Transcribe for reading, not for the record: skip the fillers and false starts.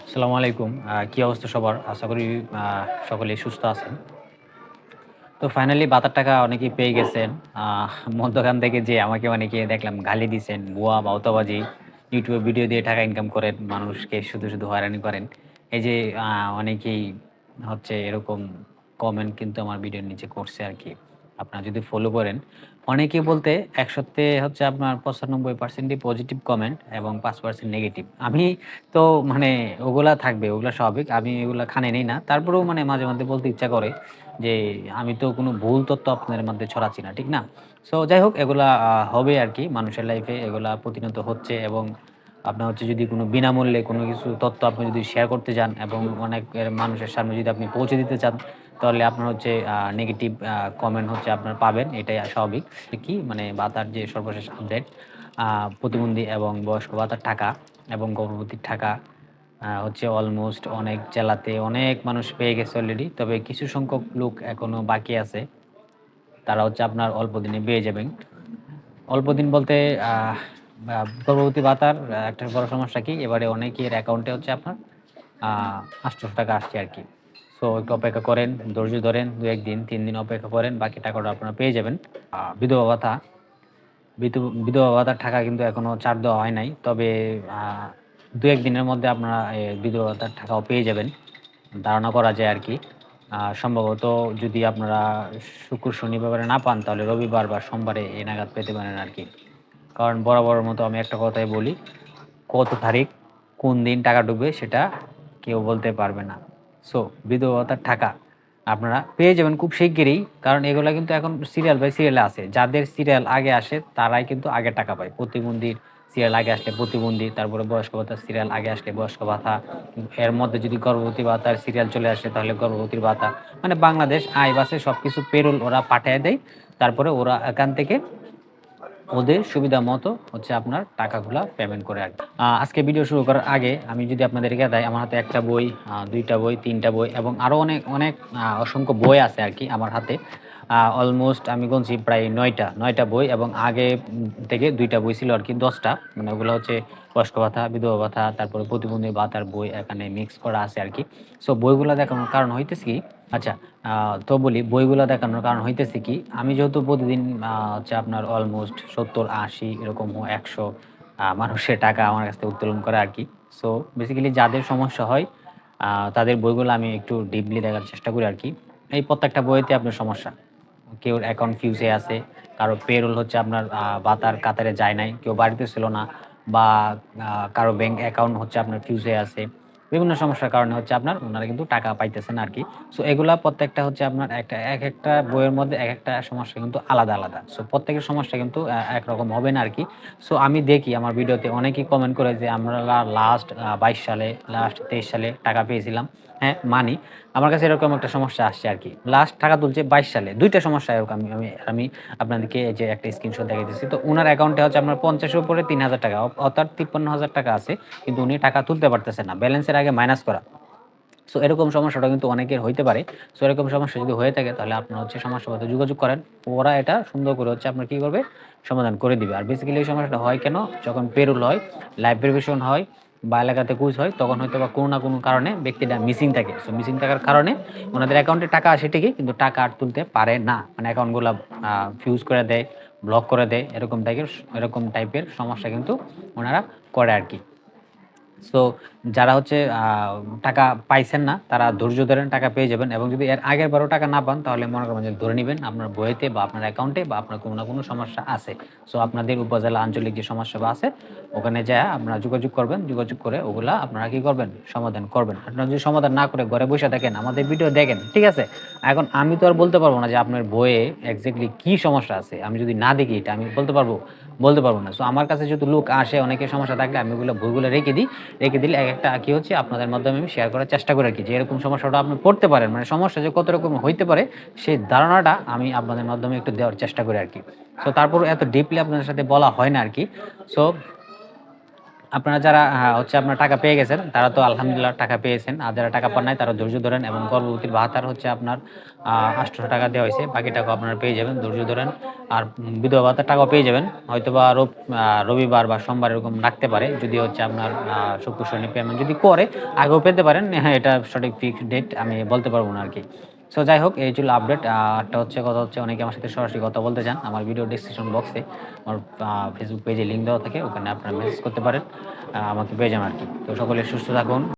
আসসালামু আলাইকুম। কি অবস্থা সবার? আশা করি সকলেই সুস্থ আছেন। তো ফাইনালি বাতার টাকা অনেকেই পেয়ে গেছেন। মধ্যখান থেকে যে আমাকে অনেকে দেখলাম গালি দিছেন, ভুয়া বাউতাবাজি, YouTube এ ভিডিও দিয়ে টাকা ইনকাম করেন, মানুষকে শুধু হয়রানি করেন। এই যে আ অনেকেই হচ্ছে এরকম কমেন্ট কিন্তু আমার ভিডিওর নিচে করছে আরকি। আপনারা যদি ফলো করেন, অনেকে বলতে ১০০ তে হচ্ছে আপনার ৯৫% ই পজিটিভ কমেন্ট এবং ৫% নেগেটিভ। আমি তো মানে ওগুলা থাকবে, ওগুলা স্বাভাবিক। আমি এগুলা কানে নেই না। তারপরেও মানে মাঝে মধ্যে বলতে ইচ্ছা করে যে, আমি তো কোনো ভুল তথ্য আপনাদের মধ্যে ছড়াচ্ছি না, ঠিক না? সো যাই হোক এগুলা হবে আরকি মানুষের লাইফে এগুলা প্রতিনিয়ত হচ্ছে এবং আপনার হচ্ছে যদি কোনো বিনামূল্যে কোনো কিছু তথ্য আপনি যদি শেয়ার করতে যান এবং অনেক মানুষের সামনে যদি আপনি পৌঁছে দিতে চান, তাহলে আপনার হচ্ছে নেগেটিভ কমেন্ট হচ্ছে আপনার পাবেন। এটাই স্বাভাবিক। কি মানে ভাতার যে সর্বশেষ আপডেট আ প্রতিবন্ধী এবং বয়স্ক ভাতার টাকা এবং গর্ভবতীর টাকা হচ্ছে অলমোস্ট অনেক জেলাতে অনেক মানুষ পেয়ে গেছে অলরেডি। তবে কিছু সংখ্যক লোক এখনো বাকি আছে। তারা হচ্ছে আপনার অল্প দিনে পেয়ে যাবেন। অল্প দিন বলতে আহ আ গর্ভবতী ভাতার একটা বড় সমস্যা কি? এবারে অনেকের অ্যাকাউন্টে হচ্ছে আপনার আ ৳৮০০ আসছে আরকি। সো একটু অপেক্ষা করেন, ধৈর্য ধরেন ২-১ দিন, ৩ দিন অপেক্ষা করেন। বাকি টাকাটা আপনারা পেয়ে যাবেন। বিধবা ভাতা, বিধবা ভাতার টাকা কিন্তু এখনো ছাড় দেওয়া হয় নাই। তবে আ ২-১ দিনের মধ্যে আপনারা বিধবা ভাতার টাকাও পেয়ে যাবেন। ধারণা করা যায় আরকি। সম্ভবত যদি আপনারা শুক্র, শনিবারে না পান তাহলে রবিবার বা সোমবারে এ নাগাদ পেতে পারেন আরকি। কারণ বরাবরের মতো আমি একটা কথাই বলি, কত তারিখ, কোন দিন টাকা ঢুকবে সেটা কেউ বলতে পারবে না। সো বিধবা ভাতার টাকা আপনারা পেয়ে যাবেন খুব শিগগিরই। কারণ এগুলা কিন্তু এখন সিরিয়াল বাই সিরিয়ালে আছে। যাদের সিরিয়াল আগে আসে তারাই কিন্তু আগে টাকা পায়। প্রতিবন্ধীর সিরিয়াল আগে আসলে প্রতিবন্ধী, তারপরে বয়স্ক ভাতার সিরিয়াল আগে আসলে বয়স্ক ভাতা। এর মধ্যে যদি গর্ভবতী ভাতার সিরিয়াল চলে আসে তাহলে গর্ভবতীর ভাতা। মানে বাংলাদেশ আয় বাসে সবকিছু পেরোল ওরা পাঠায় দেয়। তারপরে ওরা এখান থেকে ওদের সুবিধা মতো হচ্ছে আপনার টাকাগুলা পেমেন্ট করে আরকি। আজকে ভিডিও শুরু করার আগে আমি যদি আপনাদেরকে দেই আমার হাতে ১ টা বই, ২ টা বই, ৩ টা বই এবং আরো অনেক অসংখ্য বই আছে আরকি আমার হাতে। অলমোস্ট আমি গুনছি প্রায় ৯ টা বই এবং আগে থেকে ২ টা বই ছিল আরকি ১০ টা। মানে ওগুলো হচ্ছে বয়স্ক ভাতা, বিধবা ভাতা, তারপরে প্রতিবন্ধী ভাতার বই এখানে মিক্স করা আছে আরকি। সো বইগুলা দেখানোর কারণ হইতেছে কি আচ্ছা আ তো বলি বইগুলা দেখানোর কারণ হইতেছে কি, আমি যেহেতু প্রতিদিন হচ্ছে আপনার অলমোস্ট ৭০, ৮০ এরকম ১০০ মানুষের টাকা আমার কাছ থেকে উত্তোলন করে আরকি। সো বেসিক্যালি যাদের সমস্যা হয় তাদের বইগুলো আমি একটু ডিপলি দেখার চেষ্টা করি আরকি। এই প্রত্যেকটা বইতে আপনার সমস্যা। কেউর অ্যাকাউন্ট ফিউজে আছে, কারো পেরোল হচ্ছে আপনার ভাতার কাতারে যায় নাই, কেউ বাড়িতে ছিল না বা কারো ব্যাংক অ্যাকাউন্ট হচ্ছে আপনার ফিউজ হয়ে আছে। বিভিন্ন সমস্যার কারণে হচ্ছে আপনার উনারা কিন্তু টাকা পাইতেছে না আরকি। সো এগুলা প্রত্যেকটা হচ্ছে আপনার একেকটা বইয়ের মধ্যে একেকটা সমস্যা কিন্তু আলাদা। সো প্রত্যেকের সমস্যা কিন্তু একরকম হবে না আরকি। সো আমি দেখি আমার ভিডিওতে অনেকেই কমেন্ট করে যে আমরা লাস্ট ২২ সালে, লাস্ট ২৩ সালে টাকা পেয়েছিলাম। হ্যাঁ, মানি। আমার কাছে এরকম একটা সমস্যা আসছে আরকি। লাস্ট টাকা তুলছে ২২ সালে। ২ টা সমস্যা এরকম আমি আমি আমি আপনাদেরকে এই যে একটা স্ক্রিনশট দেখাইতেছি। তো উনার অ্যাকাউন্টে হচ্ছে আপনার ৫০ এর উপরে ৳৩,০০০ অর্থাৎ ৳৫৩,০০০ আছে। কিন্তু উনি টাকা তুলতে পারতেছে না। ব্যালেন্সের আগে মাইনাস করা। সো এরকম সমস্যাটা কিন্তু অনেকের হইতে পারে। সো এরকম সমস্যা যদি হয়ে থাকে তাহলে আপনার হচ্ছে সমাজসেবার সাথে যোগাযোগ করেন। ওরা এটা সুন্দর করে হচ্ছে আপনার কি করবে? সমাধান করে দিবে। আর বেসিক্যালি এই সমস্যাটা হয় কেন? যখন পেরোল হয়, লাইভ ভেরিফিকেশন হয় বা এলাকাতে কুইজ হয় তখন হয়তোবা কোনো না কোনো কারণে ব্যক্তিটা মিসিং থাকে। সো মিসিং থাকার কারণে উনাদের অ্যাকাউন্টে টাকা আসে ঠিকই কিন্তু টাকা আর তুলতে পারে না। মানে অ্যাকাউন্টগুলা ফিউজ করে দেয়, ব্লক করে দেয়। এরকম টাইপের সমস্যা কিন্তু উনারা করে আরকি। সো যারা হচ্ছে টাকা পাইছেন না, তারা ধৈর্য ধরেন টাকা পেয়ে যাবেন এবং যদি এর আগের বারও টাকা না পান তাহলে মনে করবেন যে ধরে নিবেন আপনার বইয়েতে বা আপনার অ্যাকাউন্টে বা আপনার কোনো না কোনো সমস্যা আছে। সো আপনাদের উপজেলা আঞ্চলিক যে সমাজসেবা আছে ওখানে যায়া আপনারা যোগাযোগ করবেন। যোগাযোগ করে ওগুলা আপনারা কি করবেন? সমাধান করবেন। আপনারা যদি সমাধান না করে ঘরে বইসা থাকেন, আমাদের ভিডিও দেখেন, ঠিক আছে? এখন আমি তো আর বলতে পারব না যে আপনার বইয়ে এক্সাক্টলি কি সমস্যা আছে। আমি যদি না দেখি এটা আমি বলতে পারব? বলতে পারব না। সো আমার কাছে যেহেতু লোক আসে অনেকের সমস্যা থাকলে আমি ওগুলো বইগুলো রেখে দিই। রেখে দিলে একেকটা কি হচ্ছে আপনাদের মাধ্যমে আমি শেয়ার করার চেষ্টা করি আরকি যে এরকম সমস্যাটা আপনি পড়তে পারেন। মানে সমস্যা যে কত রকম হইতে পারে সেই ধারণাটা আমি আপনাদের মাধ্যমে একটু দেওয়ার চেষ্টা করি আরকি। সো তারপরও এত ডিপলি আপনাদের সাথে বলা হয় না আরকি। সো আপনারা যারা হচ্ছে আপনার টাকা পেয়ে গেছেন, তারা তো আলহামদুলিল্লাহ টাকা পেয়েছেন। আর যারা টাকা পান নাই তারা ধৈর্য ধরেন এবং গর্ভবতীর ভাতার হচ্ছে আপনার ৳৮০০ দেওয়া হইছে। বাকি টাকাও আপনারা পেয়ে যাবেন। ধৈর্য ধরেন। আর বিধবা ভাতার টাকাও পেয়ে যাবেন। হয়তোবা রবিবার বা সোমবার এরকম লাগতে পারে। যদি হচ্ছে আপনার শুক্র, শনি পেমেন্ট যদি করে, আগেও পেতে পারেন। হ্যাঁ, এটা সঠিক ফিক্সড ডেট আমি বলতে পারব না আরকি। সো যাই হোক, এই ছিল আপডেট। আরেকটা হচ্ছে কথা হচ্ছে অনেকে আমার সাথে সরাসরি কথা বলতে চান। আমার ভিডিও ডেসক্রিপশন বক্সে আমার ফেসবুক পেজে লিঙ্ক দেওয়া থাকে। ওখানে আপনারা মেসেজ করতে পারেন। আমাকে পেয়ে যান আরকি। তো সকলে সুস্থ থাকুন।